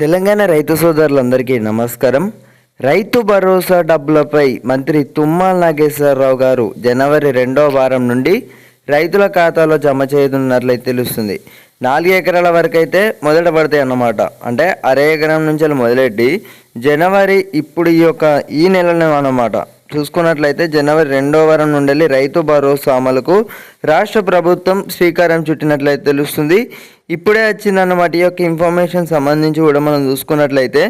తెలంగాణ రైతు సోదరులందరికీ నమస్కారం. రైతు భరోసా డబ్బులపై మంత్రి తుమ్మల నాగేశ్వరరావు గారు జనవరి 2వ వారం నుండి రైతుల ఖాతాలో జమ చేయనున్నట్లయితే తెలుస్తుంది. 4 ఎకరాల వరకు అయితే మొదట పడతాయి అన్నమాట. అంటే అర ఎకరం నుంచి మొదలెట్టి జనవరి ఇప్పుడు ఈ నెలలో అన్నమాట చూసుకున్నట్లయితే జనవరి 2వ వారం నుండి రైతు భరోసా అమలుకు రాష్ట్ర ప్రభుత్వం శ్రీకారం చుట్టినట్లయితే తెలుస్తుంది. ఇప్పుడే వచ్చిందన్నమాట ఈ యొక్క ఇన్ఫర్మేషన్ సంబంధించి కూడా మనం చూసుకున్నట్లయితే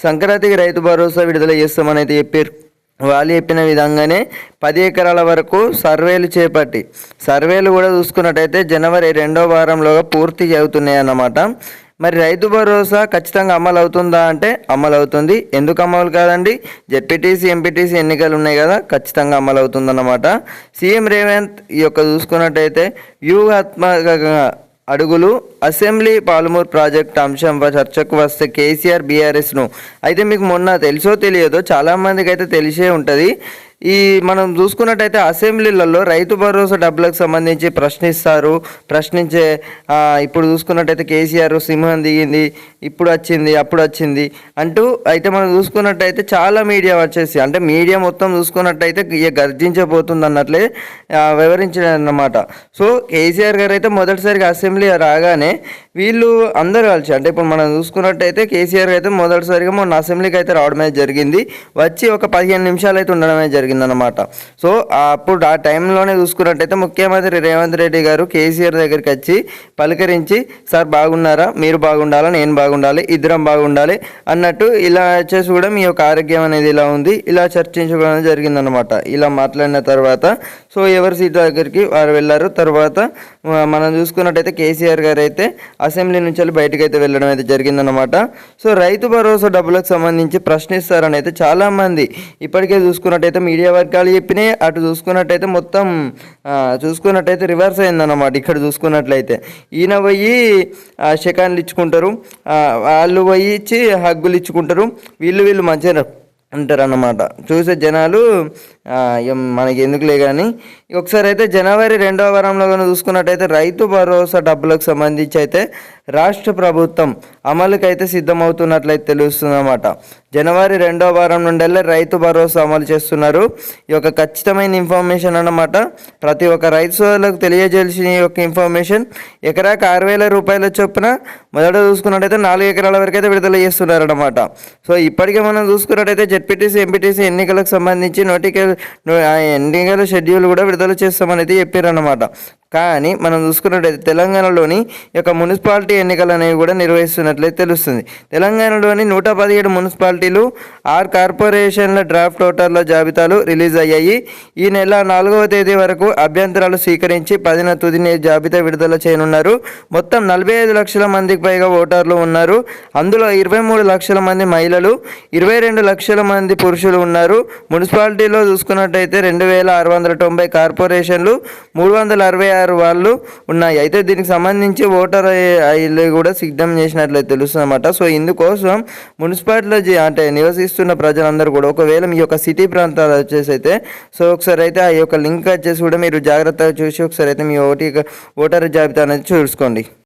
సంక్రాంతికి రైతు భరోసా విడుదల చేస్తామని అయితే చెప్పారు. వాళ్ళు చెప్పిన విధంగానే 10 ఎకరాల వరకు సర్వేలు చేపట్టి సర్వేలు కూడా చూసుకున్నట్టయితే జనవరి 2వ వారంలోగా పూర్తి అవుతున్నాయి అన్నమాట. మరి రైతు భరోసా ఖచ్చితంగా అమలు అవుతుందా అంటే అమలు అవుతుంది. ఎందుకు అమలు కాదండి? జెడ్పీటీసీ ఎంపీటీసీ ఎన్నికలు ఉన్నాయి కదా, ఖచ్చితంగా అమలు అవుతుందన్నమాట. సీఎం రేవంత్ చూసుకున్నట్టయితే వ్యూహాత్మక అడుగులు అసెంబ్లీ పాలమూరు ప్రాజెక్ట్ అంశం చర్చకు వస్తే కేసీఆర్ బీఆర్ఎస్ను అయితే మీకు మొన్న తెలుసో తెలియదో చాలామందికి అయితే తెలిసే ఉంటుంది. మనం చూసుకున్నట్టయితే అసెంబ్లీలలో రైతు భరోసా డబ్బులకు సంబంధించి ప్రశ్నించే ఇప్పుడు చూసుకున్నట్టయితే కేసీఆర్ సింహం దిగింది, ఇప్పుడు వచ్చింది అప్పుడు వచ్చింది అంటూ అయితే మనం చూసుకున్నట్టయితే చాలా మీడియా వచ్చేసి అంటే మీడియా మొత్తం చూసుకున్నట్టయితే గర్జించబోతుంది అన్నట్లే వివరించారన్నమాట. సో కేసీఆర్ గారు అయితే మొదటిసారిగా అసెంబ్లీ రాగానే వీళ్ళు అందరూ కలిసి అంటే ఇప్పుడు మనం చూసుకున్నట్టయితే కేసీఆర్ అయితే మొదటిసారిగా మొన్న అసెంబ్లీకి అయితే రావడమే జరిగింది. వచ్చి ఒక 15 నిమిషాలు అయితే ఉండడమే జరిగిందన్నమాట. సో అప్పుడు ఆ టైంలోనే చూసుకున్నట్టయితే ముఖ్యమంత్రి రేవంత్ రెడ్డి గారు కేసీఆర్ దగ్గరికి వచ్చి పలకరించి, సార్ బాగున్నారా, మీరు బాగుండాలా, నేను బాగుండాలి, ఇద్దరం బాగుండాలి అన్నట్టు ఇలా వచ్చేసి కూడా మీ యొక్క ఆరోగ్యం అనేది ఇలా ఉంది, ఇలా చర్చించుకోవడం జరిగిందనమాట. ఇలా మాట్లాడిన తర్వాత సో ఎవరి సీటు దగ్గరికి వారు వెళ్ళారు. తర్వాత మనం చూసుకున్నట్టయితే కేసీఆర్ గారు అయితే అసెంబ్లీ నుంచి బయటకు అయితే వెళ్ళడం అయితే జరిగిందనమాట. సో రైతు భరోసా డబ్బులకు సంబంధించి ప్రశ్నిస్తారని అయితే చాలామంది ఇప్పటికే చూసుకున్నట్టయితే మీడియా వర్గాలు చెప్పినాయి. అటు చూసుకున్నట్టయితే మొత్తం చూసుకున్నట్టయితే రివర్స్ అయిందన్నమాట. ఇక్కడ చూసుకున్నట్లయితే ఈయన పోయి సెకండ్లు ఇచ్చుకుంటారు, వాళ్ళు పోయి ఇచ్చి హగ్గులు ఇచ్చుకుంటారు, వీళ్ళు మంచిగా అంటారు అన్నమాట. చూసే జనాలు మనకి ఎందుకులే కానీ ఒకసారి అయితే జనవరి 2వ వారంలో చూసుకున్నట్టయితే రైతు భరోసా డబ్బులకు సంబంధించి అయితే రాష్ట్ర ప్రభుత్వం అమలుకైతే సిద్ధమవుతున్నట్లయితే తెలుస్తుంది అన్నమాట. జనవరి 2వ వారం నుండి రైతు భరోసా అమలు చేస్తున్నారు. ఈ యొక్క ఖచ్చితమైన ఇన్ఫర్మేషన్ అన్నమాట. ప్రతి ఒక్క రైతు సోదరులకు తెలియజేయాల్సిన ఈ యొక్క ఇన్ఫర్మేషన్. ఎకరాకు 6,000 రూపాయల చొప్పున మొదట చూసుకున్నట్టయితే 4 ఎకరాల వరకు అయితే విడుదల చేస్తున్నారు అన్నమాట. సో ఇప్పటికే మనం చూసుకున్నట్టయితే జెడ్పీటీసీ ఎంపీటీసీ ఎన్నికలకు సంబంధించి ఎన్నికల షెడ్యూల్ కూడా విడుదల చేస్తామని అయితే చెప్పారన్నమాట. కానీ మనం చూసుకున్నట్టయితే తెలంగాణలోని యొక్క మున్సిపాలిటీ ఎన్నికలు అనేవి కూడా నిర్వహిస్తున్నట్లయితే తెలుస్తుంది. తెలంగాణలోని 117 మున్సిపాలిటీలు 6 కార్పొరేషన్ల డ్రాఫ్ట్ ఓటర్ల జాబితాలు రిలీజ్ అయ్యాయి. ఈ నెల 4వ తేదీ వరకు అభ్యంతరాలు స్వీకరించి 10న తుది జాబితా విడుదల చేయనున్నారు. మొత్తం 45 లక్షల మందికి పైగా ఓటర్లు ఉన్నారు. అందులో 23 లక్షల మంది మహిళలు, 22 లక్షల మంది పురుషులు ఉన్నారు. మున్సిపాలిటీలో చూసుకున్నట్టయితే 2,690 కార్పొరేషన్లు, 366 వాళ్ళు ఉన్నాయి. అయితే దీనికి సంబంధించి ఓటర్ ఐలు కూడా సిద్ధం చేసినట్లయితే తెలుస్తుంది అన్నమాట. సో ఇందుకోసం మున్సిపాలిటీలో అంటే నివసిస్తున్న ప్రజలందరూ కూడా ఒకవేళ మీ యొక్క సిటీ ప్రాంతాలు వచ్చేసి అయితే సో ఒకసారి అయితే ఆ యొక్క లింక్ వచ్చేసి కూడా మీరు జాగ్రత్తగా చూసి ఒకసారి అయితే మీ ఓటర్ జాబితా అనేది చూసుకోండి.